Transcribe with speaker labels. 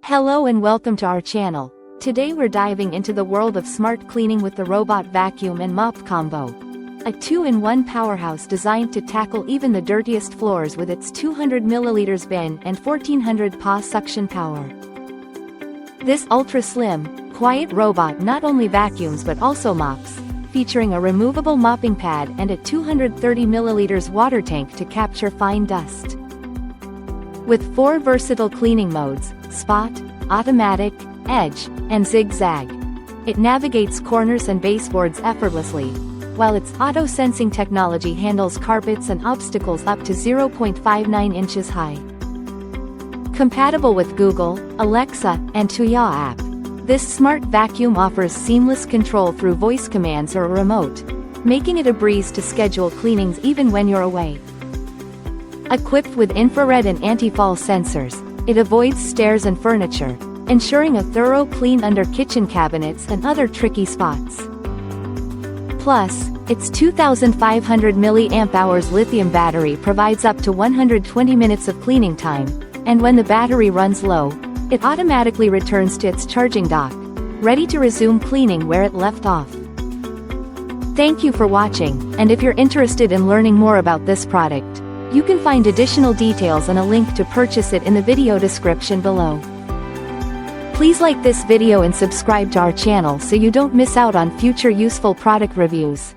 Speaker 1: Hello and welcome to our channel. Today we're diving into the world of smart cleaning with the robot vacuum and mop combo. A 2-in-1 powerhouse designed to tackle even the dirtiest floors with its 200 ml bin and 1400 PA suction power. This ultra-slim, quiet robot not only vacuums but also mops, featuring a removable mopping pad and a 230 ml water tank to capture fine dust. With 4 versatile cleaning modes, spot, automatic, edge, and zigzag, it navigates corners and baseboards effortlessly, while its auto-sensing technology handles carpets and obstacles up to 0.59 inches high. Compatible with Google, Alexa, and Tuya app, this smart vacuum offers seamless control through voice commands or a remote, making it a breeze to schedule cleanings even when you're away. Equipped with infrared and anti-fall sensors, it avoids stairs and furniture, ensuring a thorough clean under kitchen cabinets and other tricky spots. Plus, its 2,500 mAh lithium battery provides up to 120 minutes of cleaning time, and when the battery runs low, it automatically returns to its charging dock, ready to resume cleaning where it left off. Thank you for watching, and if you're interested in learning more about this product, you can find additional details and a link to purchase it in the video description below. Please like this video and subscribe to our channel so you don't miss out on future useful product reviews.